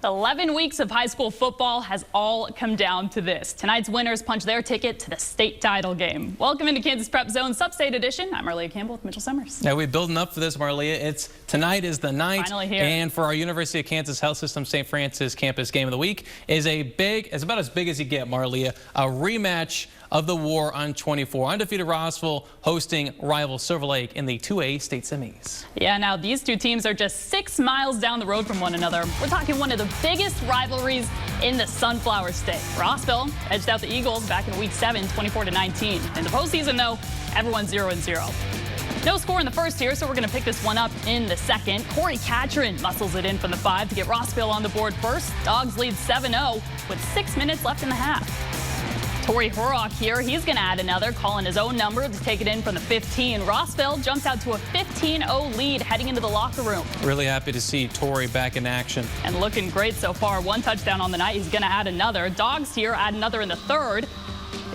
11 weeks of high school football has all come down to this. Tonight's winners punch their ticket to the state title game. Welcome into Kansas Prep Zone Sub-State Edition. I'm Marlia Campbell with Mitchell Summers. Now we're building up for this, Marlia. Tonight is the night. Finally here. And for our University of Kansas Health System St. Francis campus game of the week is about as big as you get, Marlia. A rematch of the War on 24. Undefeated Rossville hosting rival Silver Lake in the 2A state semis. Yeah, now these two teams are just 6 miles down the road from one another. We're talking one of the biggest rivalries in the Sunflower State. Rossville edged out the Eagles back in week 7, 24-19. In the postseason, though, everyone's 0-0. No score in the first here, so we're going to pick this one up in the second. Corey Catron muscles it in from the 5 to get Rossville on the board first. Dogs lead 7-0 with 6 minutes left in the half. Tory Horrock here, he's going to add another, calling his own number to take it in from the 15. Rossville jumps out to a 15-0 lead heading into the locker room. Really happy to see Tory back in action. And looking great so far. 1 touchdown on the night. He's going to add another. Dogs here add another in the 3rd.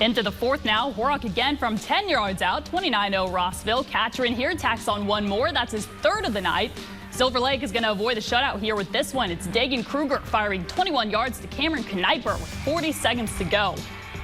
Into the 4th now. Horrock again from 10 yards out. 29-0 Rossville. Catron here tacks on 1 more. That's his 3rd of the night. Silver Lake is going to avoid the shutout here with this one. It's Dagan Kruger firing 21 yards to Cameron Kniper with 40 seconds to go.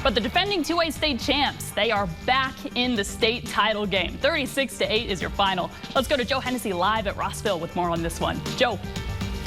But the defending 2A state champs, they are back in the state title game. 36-8 is your final. Let's go to Joe Hennessy live at Rossville with more on this one. Joe.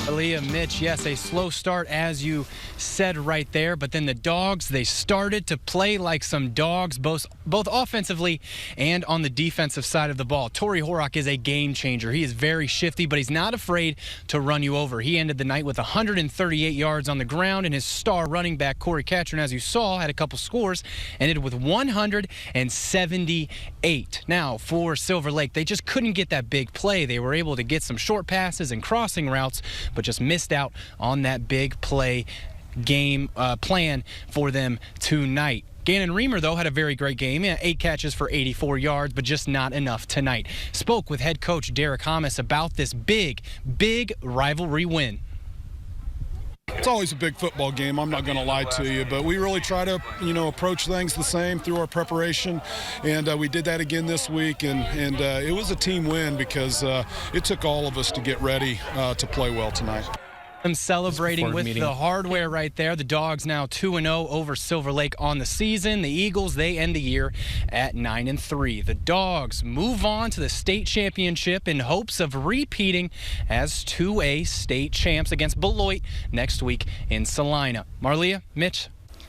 Aaliyah, Mitch, yes, a slow start as you said right there, but then the Dogs, they started to play like some dogs, both offensively and on the defensive side of the ball. Tory Horrock is a game changer. He is very shifty, but he's not afraid to run you over. He ended the night with 138 yards on the ground, and his star running back, Corey Catron, as you saw, had a couple scores, ended with 178. Now, for Silver Lake, they just couldn't get that big play. They were able to get some short passes and crossing routes, but just missed out on that big play game plan for them tonight. Gannon Reamer, though, had a very great game. 8 catches for 84 yards, but just not enough tonight. Spoke with head coach Derek Hamas about this big rivalry win. It's always a big football game, I'm not going to lie to you, but we really try to, approach things the same through our preparation, and we did that again this week, and it was a team win because it took all of us to get ready to play well tonight. I'm celebrating with the hardware right there. The Dogs now 2-0 over Silver Lake on the season. The Eagles, they end the year at 9-3. The Dogs move on to the state championship in hopes of repeating as 2A state champs against Beloit next week in Salina. Marlia, Mitch.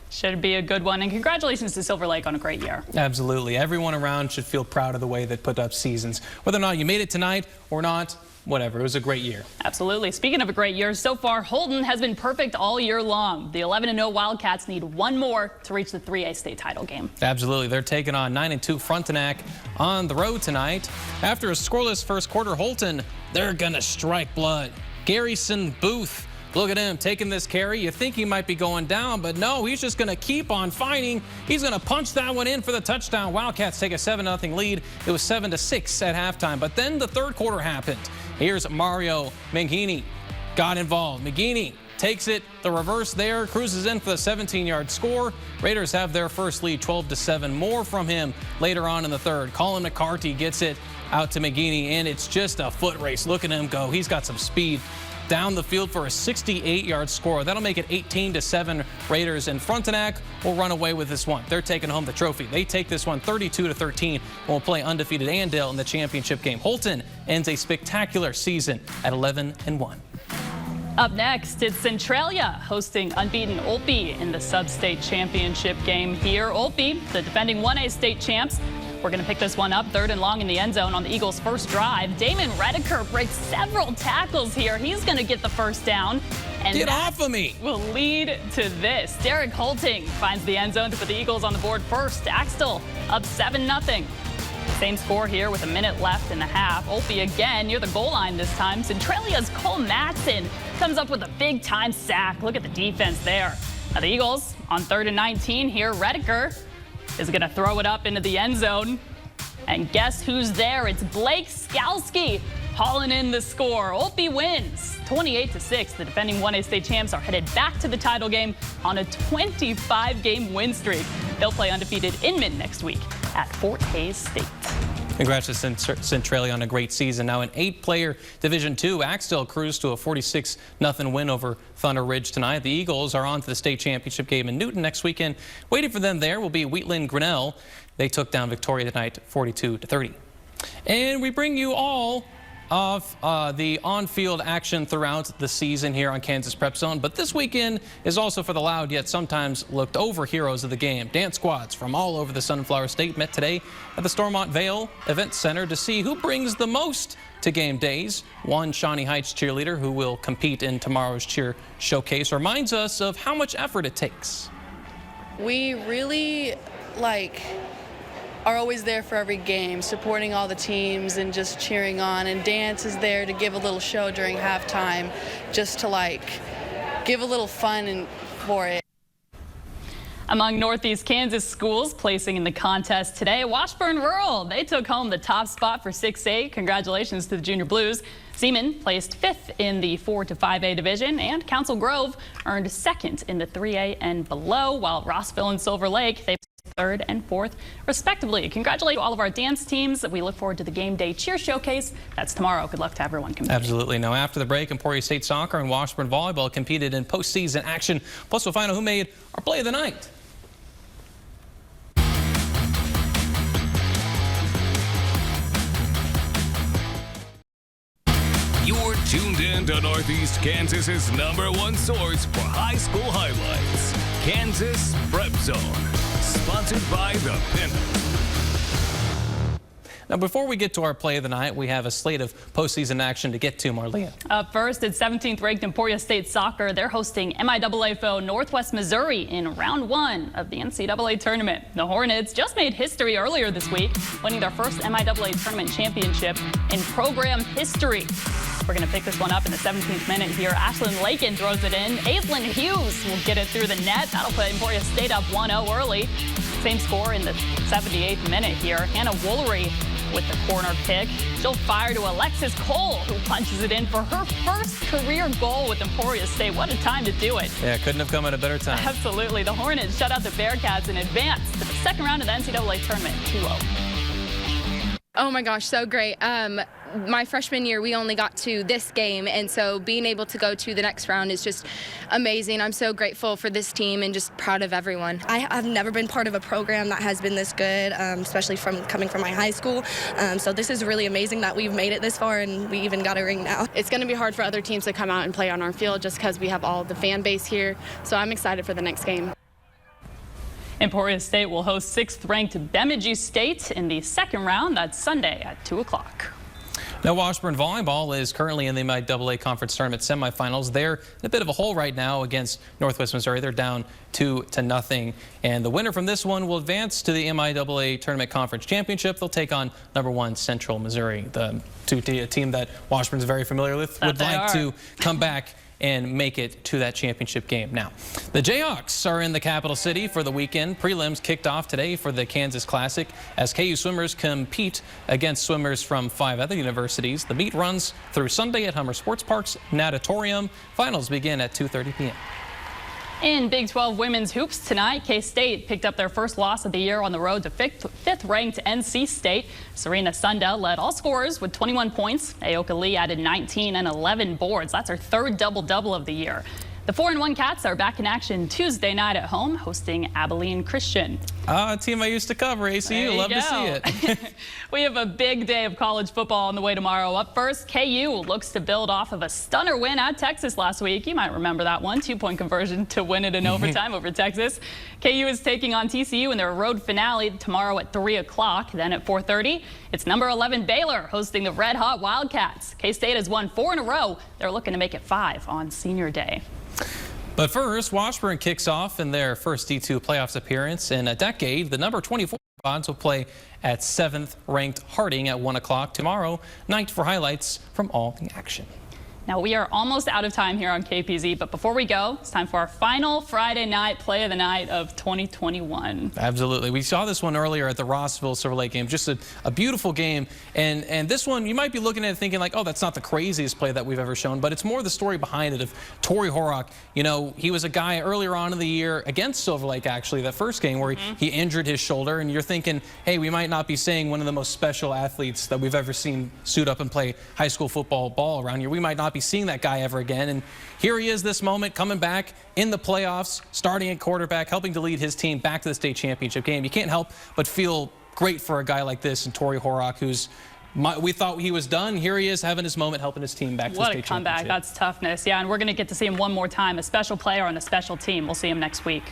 Should be a good one, and congratulations to Silver Lake on a great year. Absolutely. Everyone around should feel proud of the way they put up seasons. Whether or not you made it tonight or not, whatever. It was a great year. Absolutely. Speaking of a great year, so far, Holton has been perfect all year long. The 11-0 Wildcats need 1 more to reach the 3A state title game. Absolutely. They're taking on 9-2 Frontenac on the road tonight. After a scoreless first quarter, Holton, they're going to strike blood. Garrison Booth. Look at him taking this carry. You think he might be going down, but no, he's just going to keep on fighting. He's going to punch that one in for the touchdown. Wildcats take a 7-0 lead. It was 7-6 at halftime, but then the 3rd quarter happened. Here's Mario McGeeney got involved. McGeeney takes it the reverse there, cruises in for the 17-yard score. Raiders have their first lead, 12-7. More from him later on in the 3rd. Colin McCarthy gets it out to McGeeney, and it's just a foot race. Look at him go. He's got some speed down the field for a 68-yard score. That'll make it 18-7 Raiders, and Frontenac will run away with this one. They're taking home the trophy. They take this one 32-13 and will play undefeated Andale in the championship game. Holton ends a spectacular season at 11-1. Up next, it's Centralia hosting unbeaten Olpe in the sub-state championship game here. Olpe, the defending 1A state champs. We're going to pick this one up 3rd and long in the end zone on the Eagles' first drive. Damon Redeker breaks several tackles here. He's going to get the first down. And get off of me! Will lead to this. Derek Holting finds the end zone to put the Eagles on the board first. Axtell up 7-0. Same score here with a minute left in the half. Olpe again near the goal line this time. Centralia's Cole Matson comes up with a big-time sack. Look at the defense there. Now the Eagles on 3rd and 19 here. Redeker is going to throw it up into the end zone. And guess who's there? It's Blake Skalski hauling in the score. Olpe wins 28-6. The defending 1A state champs are headed back to the title game on a 25-game win streak. They'll play undefeated Inman next week at Fort Hays State. Congrats to Centralia on a great season. Now an 8-player Division II, Axtell cruised to a 46-0 win over Thunder Ridge tonight. The Eagles are on to the state championship game in Newton next weekend. Waiting for them there will be Wheatland Grinnell. They took down Victoria tonight 42-30. And we bring you all of the on-field action throughout the season here on Kansas Prep Zone. But this weekend is also for the loud yet sometimes looked over heroes of the game. Dance squads from all over the Sunflower State met today at the Stormont Vale Event Center to see who brings the most to game days. One Shawnee Heights cheerleader who will compete in tomorrow's cheer showcase reminds us of how much effort it takes. We really are always there for every game, supporting all the teams and just cheering on. And dance is there to give a little show during halftime, just to give a little fun for it. Among Northeast Kansas schools placing in the contest today, Washburn Rural. They took home the top spot for 6A. Congratulations to the Junior Blues. Seaman placed 5th in the 4 to 5A division, and Council Grove earned 2nd in the 3A and below, while Rossville and Silver Lake, they 3rd and 4th, respectively. Congratulations to all of our dance teams. We look forward to the game day cheer showcase. That's tomorrow. Good luck to everyone competing. Absolutely. Now, after the break, Emporia State Soccer and Washburn Volleyball competed in postseason action. Plus, we'll find out who made our play of the night. You're tuned in to Northeast Kansas's #1 source for high school highlights. Kansas Prep Zone, sponsored by the Pinnacle. Now, before we get to our play of the night, we have a slate of postseason action to get to, Marlia. Up first, it's 17th ranked Emporia State Soccer. They're hosting MIAA foe Northwest Missouri in round 1 of the NCAA tournament. The Hornets just made history earlier this week, winning their first MIAA tournament championship in program history. We're going to pick this one up in the 17th minute here. Ashlyn Lakin throws it in. Aislinn Hughes will get it through the net. That'll put Emporia State up 1-0 early. Same score in the 78th minute here. Hannah Woolery with the corner kick. She'll fire to Alexis Cole, who punches it in for her first career goal with Emporia State. What a time to do it. Yeah, couldn't have come at a better time. Absolutely. The Hornets shut out the Bearcats in advance to the second round of the NCAA tournament, 2-0. Oh my gosh, so great. My freshman year, we only got to this game, and so being able to go to the next round is just amazing. I'm so grateful for this team and just proud of everyone. I've never been part of a program that has been this good, especially coming from my high school. So this is really amazing that we've made it this far and we even got a ring now. It's going to be hard for other teams to come out and play on our field just because we have all the fan base here. So I'm excited for the next game. Emporia State will host 6th ranked Bemidji State in the second round. That's Sunday at 2 o'clock. Now, Washburn Volleyball is currently in the MIAA Conference Tournament semifinals. They're in a bit of a hole right now against Northwest Missouri. They're down 2-0. And the winner from this one will advance to the MIAA Tournament Conference Championship. They'll take on #1 Central Missouri, the team that Washburn's very familiar with. Would like to come back and make it to that championship game. Now, the Jayhawks are in the capital city for the weekend. Prelims kicked off today for the Kansas Classic as KU swimmers compete against swimmers from 5 other universities. The meet runs through Sunday at Hummer Sports Park's Natatorium. Finals begin at 2:30 p.m. In Big 12 women's hoops tonight, K-State picked up their first loss of the year on the road to 5th ranked NC State. Serena Sundell led all scorers with 21 points. Aoka Lee added 19 and 11 boards. That's her 3rd double-double of the year. The 4-1 Cats are back in action Tuesday night at home, hosting Abilene Christian. A team I used to cover, ACU. Love to see it. We have a big day of college football on the way tomorrow. Up first, KU looks to build off of a stunner win at Texas last week. You might remember that one, 2-point conversion to win it in overtime over Texas. KU is taking on TCU in their road finale tomorrow at 3 o'clock. Then at 4:30, it's number 11 Baylor hosting the Red Hot Wildcats. K-State has won 4 in a row. They're looking to make it 5 on Senior Day. But first, Washburn kicks off in their first D2 playoffs appearance in a decade. The number 24 Bonds will play at 7th ranked Harding at 1 o'clock tomorrow night for highlights from all the action. Now, we are almost out of time here on KPZ, but before we go, it's time for our final Friday night play of the night of 2021. Absolutely. We saw this one earlier at the Rossville Silver Lake game. Just a beautiful game. And this one, you might be looking at it thinking like, oh, that's not the craziest play that we've ever shown, but it's more the story behind it of Torrey Horrock. You know, he was a guy earlier on in the year against Silver Lake, actually, that first game where he injured his shoulder. And you're thinking, hey, we might not be seeing one of the most special athletes that we've ever seen suit up and play high school football ball around here. We might not be seeing that guy ever again. And here he is this moment, coming back in the playoffs, starting at quarterback, helping to lead his team back to the state championship game. You can't help but feel great for a guy like this and Torrey Horrock, who's we thought he was done. Here he is having his moment, helping his team back to the state championship. What a comeback. That's toughness. Yeah, and we're going to get to see him one more time, a special player on a special team. We'll see him next week.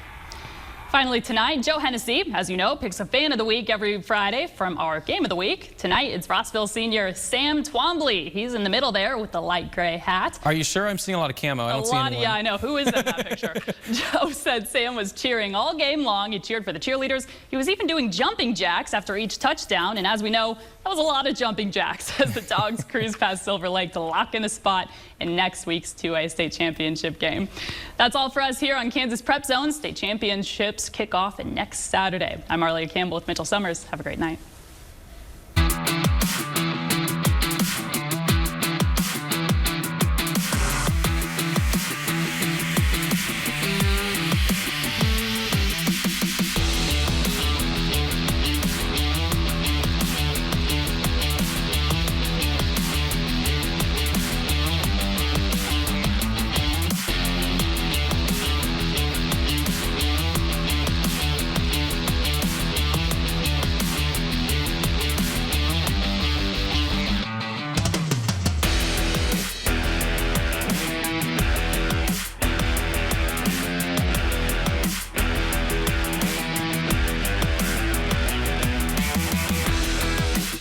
Finally tonight, Joe Hennessy, as you know, picks a fan of the week every Friday from our game of the week. Tonight, it's Rossville senior Sam Twombly. He's in the middle there with the light gray hat. Are you sure? I'm seeing a lot of camo. I don't see anyone. Yeah, I know. Who is in that picture? Joe said Sam was cheering all game long. He cheered for the cheerleaders. He was even doing jumping jacks after each touchdown. And as we know, that was a lot of jumping jacks as the Dogs cruise past Silver Lake to lock in a spot in next week's 2A state championship game. That's all for us here on Kansas Prep Zone. State championships kick off next Saturday. I'm Arlia Campbell with Mitchell Summers. Have a great night.